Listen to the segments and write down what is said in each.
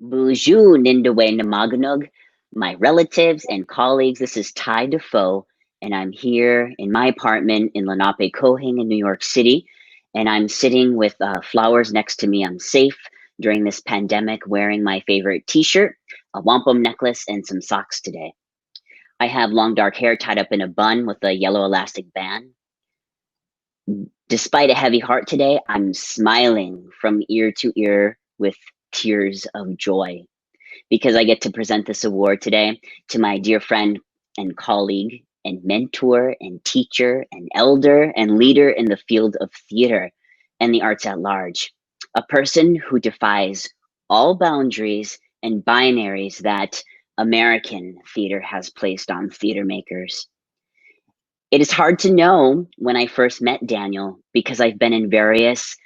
Bonjour, Nindawe Namaganog, my relatives and colleagues. This is Ty Defoe, and I'm here in my apartment in Lenape Kohing in New York City. And I'm sitting with flowers next to me. I'm safe during this pandemic, wearing my favorite t shirt, a wampum necklace, and some socks today. I have long dark hair tied up in a bun with a yellow elastic band. Despite a heavy heart today, I'm smiling from ear to ear with tears of joy because I get to present this award today to my dear friend and colleague and mentor and teacher and elder and leader in the field of theater and the arts at large. A person who defies all boundaries and binaries that American theater has placed on theater makers. It is hard to know when I first met Daniel because I've been in various,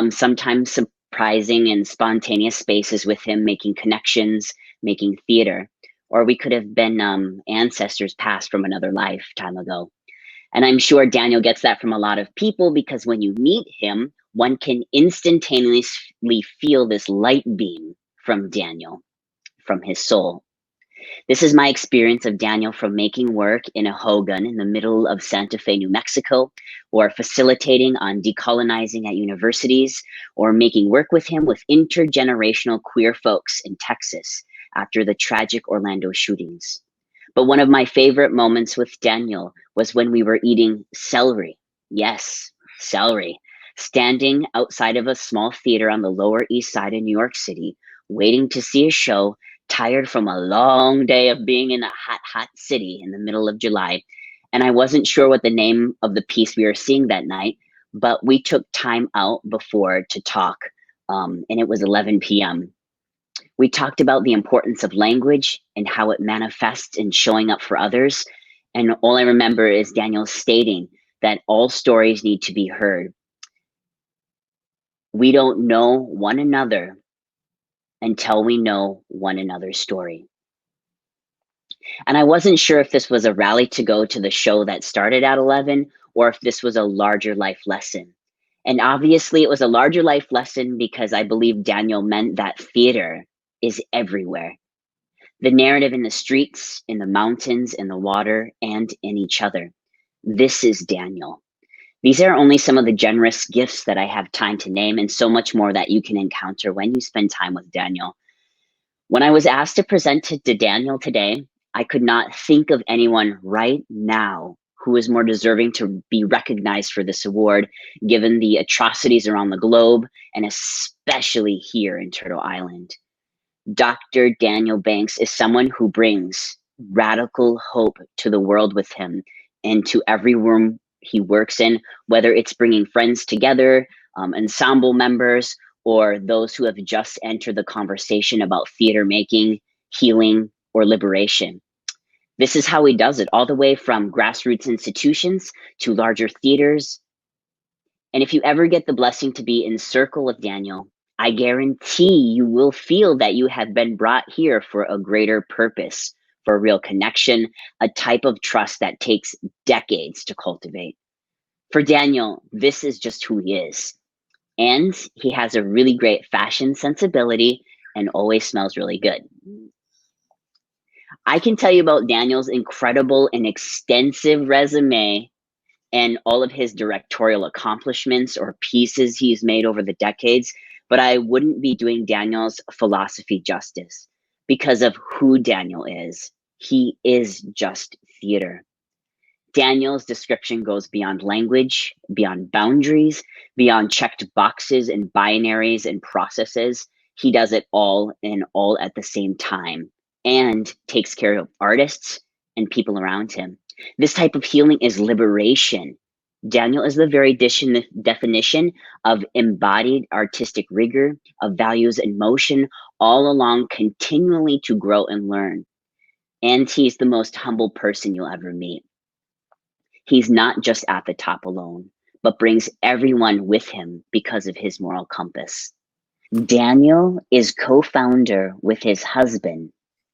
sometimes surprising and spontaneous spaces with him, making connections, making theater, or we could have been ancestors past from another lifetime ago. And I'm sure Daniel gets that from a lot of people because when you meet him, one can instantaneously feel this light beam from Daniel, from his soul. This is my experience of Daniel from making work in a Hogan in the middle of Santa Fe, New Mexico, or facilitating on decolonizing at universities, or making work with him with intergenerational queer folks in Texas after the tragic Orlando shootings. But one of my favorite moments with Daniel was when we were eating celery. Yes, celery. Standing outside of a small theater on the Lower East Side of New York City, waiting to see a show, tired from a long day of being in a hot, hot city in the middle of July. And I wasn't sure what the name of the piece we were seeing that night, but we took time out before to talk, and it was 11 p.m. We talked about the importance of language and how it manifests in showing up for others. And all I remember is Daniel stating that all stories need to be heard. We don't know one another until we know one another's story. And I wasn't sure if this was a rally to go to the show that started at 11 or if this was a larger life lesson. And obviously, it was a larger life lesson because I believe Daniel meant that theater is everywhere. The narrative in the streets, in the mountains, in the water, and in each other. This is Daniel. These are only some of the generous gifts that I have time to name, and so much more that you can encounter when you spend time with Daniel. When I was asked to present to Daniel today, I could not think of anyone right now who is more deserving to be recognized for this award, given the atrocities around the globe, and especially here in Turtle Island. Dr. Daniel Banks is someone who brings radical hope to the world with him and to every room he works in, whether it's bringing friends together, ensemble members, or those who have just entered the conversation about theater making, healing, or liberation. This is how he does it, all the way from grassroots institutions to larger theaters. And if you ever get the blessing to be in circle with Daniel, I guarantee you will feel that you have been brought here for a greater purpose, for a real connection, a type of trust that takes decades to cultivate. For Daniel, this is just who he is. And he has a really great fashion sensibility and always smells really good. I can tell you about Daniel's incredible and extensive resume and all of his directorial accomplishments or pieces he's made over the decades, but I wouldn't be doing Daniel's philosophy justice because of who Daniel is. He is just theater. Daniel's description goes beyond language, beyond boundaries, beyond checked boxes and binaries and processes. He does it all and all at the same time and takes care of artists and people around him. This type of healing is liberation. Daniel is the very definition of embodied artistic rigor, of values and motion, all along continually to grow and learn. And he's the most humble person you'll ever meet. He's not just at the top alone, but brings everyone with him because of his moral compass. Daniel is co-founder with his husband,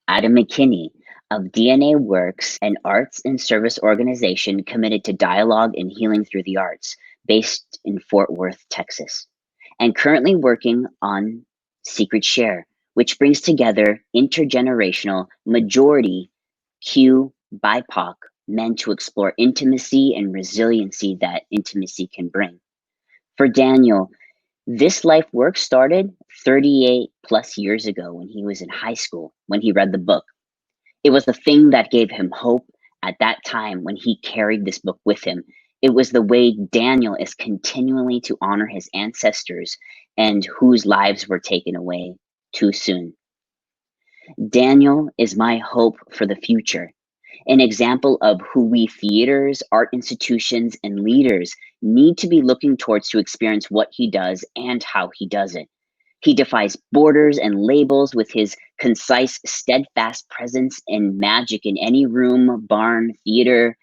Adam McKinney, of DNA Works, an arts and service organization committed to dialogue and healing through the arts, based in Fort Worth, Texas, and currently working on Secret Share, which brings together intergenerational majority Q BIPOC men to explore intimacy and resiliency that intimacy can bring. For Daniel, this life work started 38 plus years ago when he was in high school, when he read the book. It was the thing that gave him hope at that time when he carried this book with him. It was the way Daniel is continually to honor his ancestors and whose lives were taken away too soon. Daniel is my hope for the future, an example of who we theaters, art institutions, and leaders need to be looking towards to experience what he does and how he does it. He defies borders and labels with his concise, steadfast presence and magic in any room, barn, theater.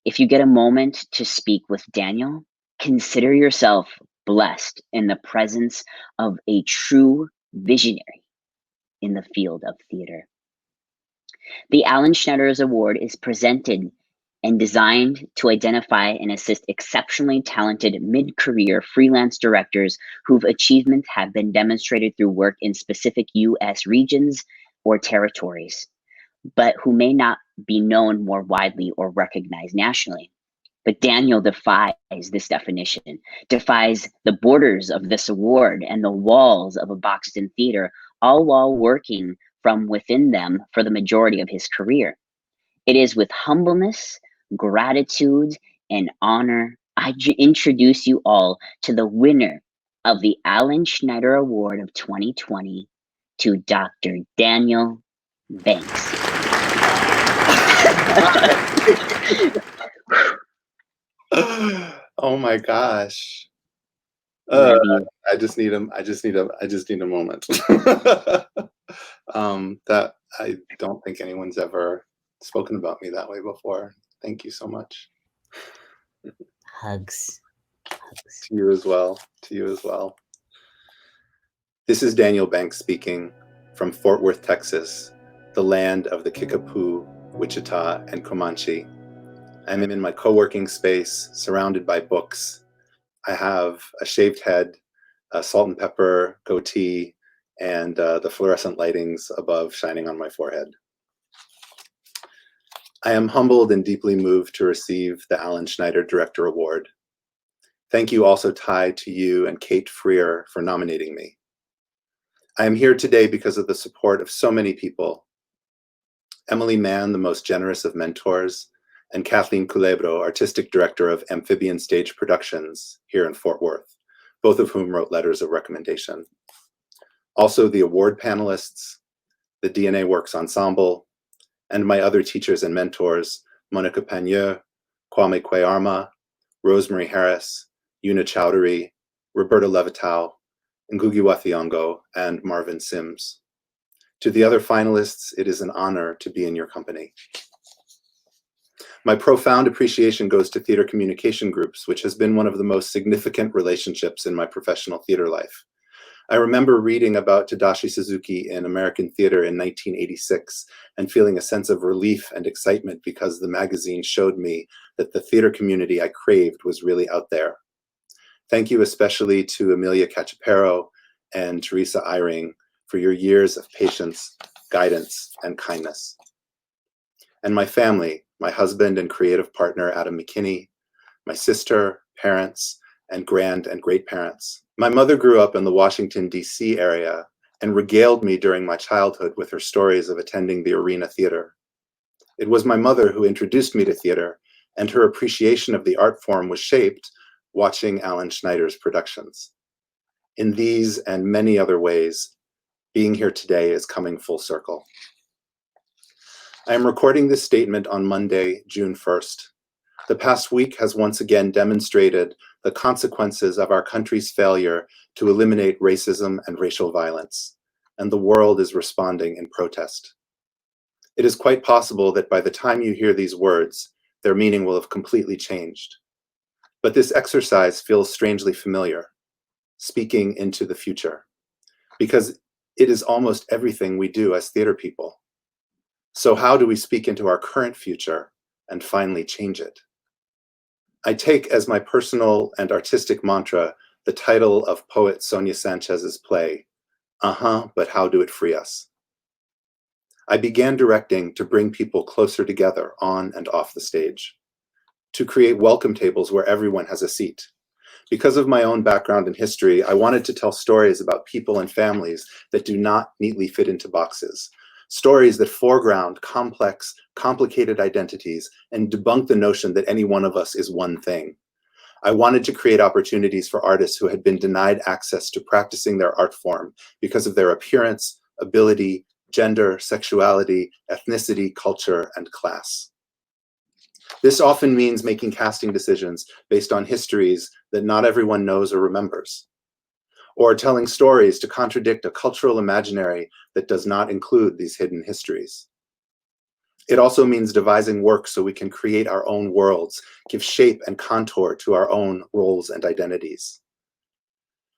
If you get a moment to speak with Daniel, consider yourself blessed in the presence of a true visionary in the field of theater. The Alan Schneider's Award is presented and designed to identify and assist exceptionally talented mid-career freelance directors whose achievements have been demonstrated through work in specific U.S. regions or territories, but who may not be known more widely or recognized nationally. But Daniel defies this definition, defies the borders of this award and the walls of a boxed-in theater, all while working from within them for the majority of his career. It is with humbleness, gratitude, and honor I introduce you all to the winner of the Alan Schneider Award of 2020, to Dr. Daniel Banks. Oh my gosh. I just need a moment. That I don't think anyone's ever spoken about me that way before. Thank you so much. Hugs. To you as well. To you as well. This is Daniel Banks speaking from Fort Worth, Texas, the land of the Kickapoo, Wichita, and Comanche. I'm in my co-working space, surrounded by books. I have a shaved head, a salt and pepper goatee, and the fluorescent lightings above shining on my forehead. I am humbled and deeply moved to receive the Alan Schneider Director Award. Thank you also, Ty, to you and Kate Freer for nominating me. I am here today because of the support of so many people. Emily Mann, the most generous of mentors, and Kathleen Culebro, Artistic Director of Amphibian Stage Productions here in Fort Worth, both of whom wrote letters of recommendation. Also the award panelists, the DNA Works Ensemble, and my other teachers and mentors, Monica Pagneux, Kwame Kweyarma, Rosemary Harris, Una Chowdhury, Roberta Levitow, Ngugi wa Thiong'o, and Marvin Sims. To the other finalists, it is an honor to be in your company. My profound appreciation goes to Theater Communication Groups, which has been one of the most significant relationships in my professional theater life. I remember reading about Tadashi Suzuki in American Theater in 1986 and feeling a sense of relief and excitement because the magazine showed me that the theater community I craved was really out there. Thank you especially to Amelia Cachapero and Teresa Eyring for your years of patience, guidance, and kindness. And my family, my husband and creative partner, Adam McKinney, my sister, parents, and grand and great parents. My mother grew up in the Washington, D.C. area and regaled me during my childhood with her stories of attending the Arena Theater. It was my mother who introduced me to theater, and her appreciation of the art form was shaped watching Alan Schneider's productions. In these and many other ways, being here today is coming full circle. I am recording this statement on Monday, June 1st. The past week has once again demonstrated the consequences of our country's failure to eliminate racism and racial violence, and the world is responding in protest. It is quite possible that by the time you hear these words, their meaning will have completely changed. But this exercise feels strangely familiar, speaking into the future, because it is almost everything we do as theater people. So how do we speak into our current future and finally change it? I take as my personal and artistic mantra the title of poet Sonia Sanchez's play, But how do it free us? I began directing to bring people closer together on and off the stage, to create welcome tables where everyone has a seat. Because of my own background in history, I wanted to tell stories about people and families that do not neatly fit into boxes. Stories that foreground complex, complicated identities and debunk the notion that any one of us is one thing. I wanted to create opportunities for artists who had been denied access to practicing their art form because of their appearance, ability, gender, sexuality, ethnicity, culture, and class. This often means making casting decisions based on histories that not everyone knows or remembers, or telling stories to contradict a cultural imaginary that does not include these hidden histories. It also means devising work so we can create our own worlds, give shape and contour to our own roles and identities.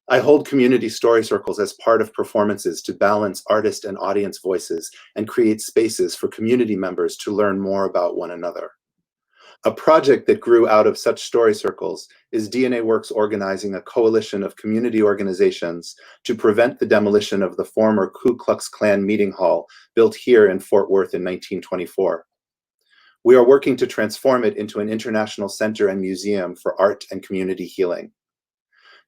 I hold community story circles as part of performances to balance artist and audience voices and create spaces for community members to learn more about one another. A project that grew out of such story circles is DNA Works organizing a coalition of community organizations to prevent the demolition of the former Ku Klux Klan meeting hall built here in Fort Worth in 1924. We are working to transform it into an international center and museum for art and community healing.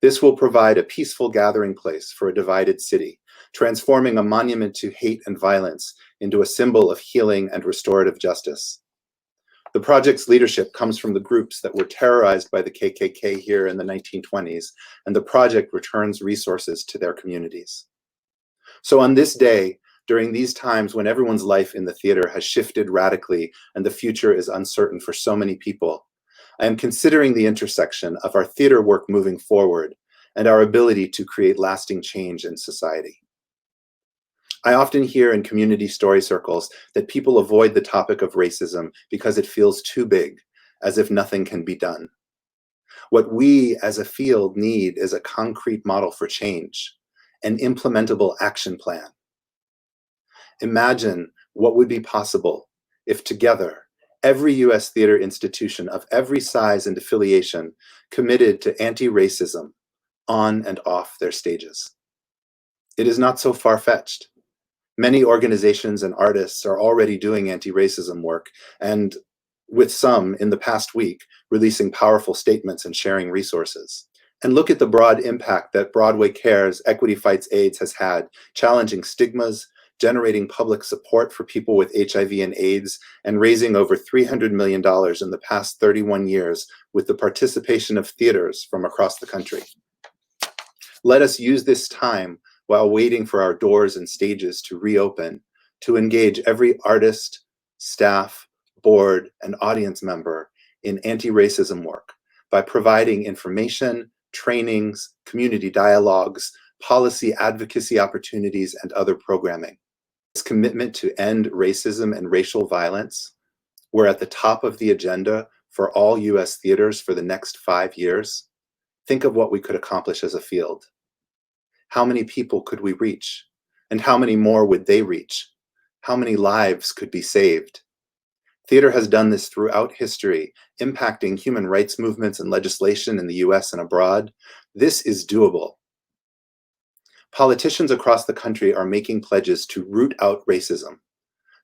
This will provide a peaceful gathering place for a divided city, transforming a monument to hate and violence into a symbol of healing and restorative justice. The project's leadership comes from the groups that were terrorized by the KKK here in the 1920s, and the project returns resources to their communities. So on this day, during these times when everyone's life in the theater has shifted radically and the future is uncertain for so many people, I am considering the intersection of our theater work moving forward and our ability to create lasting change in society. I often hear in community story circles that people avoid the topic of racism because it feels too big, as if nothing can be done. What we as a field need is a concrete model for change, an implementable action plan. Imagine what would be possible if together, every US theater institution of every size and affiliation committed to anti-racism on and off their stages. It is not so far-fetched. Many organizations and artists are already doing anti-racism work, and with some in the past week, releasing powerful statements and sharing resources. And look at the broad impact that Broadway Cares, Equity Fights AIDS has had, challenging stigmas, generating public support for people with HIV and AIDS, and raising over $300 million in the past 31 years with the participation of theaters from across the country. Let us use this time while waiting for our doors and stages to reopen, to engage every artist, staff, board, and audience member in anti-racism work by providing information, trainings, community dialogues, policy advocacy opportunities, and other programming. This commitment to end racism and racial violence were at the top of the agenda for all US theaters for the next 5 years. Think of what we could accomplish as a field. How many people could we reach? And how many more would they reach? How many lives could be saved? Theater has done this throughout history, impacting human rights movements and legislation in the US and abroad. This is doable. Politicians across the country are making pledges to root out racism.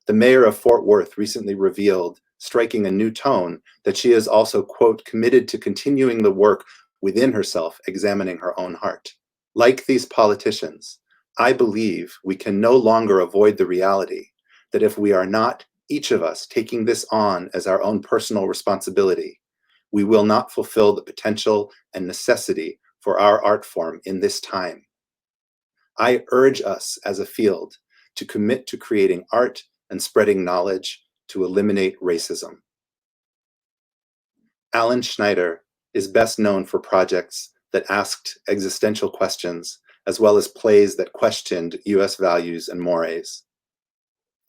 The mayor of Fort Worth recently revealed, striking a new tone, that she is also, quote, committed to continuing the work within herself, examining her own heart. Like these politicians, I believe we can no longer avoid the reality that if we are not, each of us, taking this on as our own personal responsibility, we will not fulfill the potential and necessity for our art form in this time. I urge us as a field to commit to creating art and spreading knowledge to eliminate racism. Alan Schneider is best known for projects that asked existential questions, as well as plays that questioned US values and mores.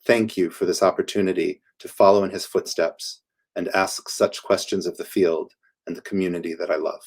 Thank you for this opportunity to follow in his footsteps and ask such questions of the field and the community that I love.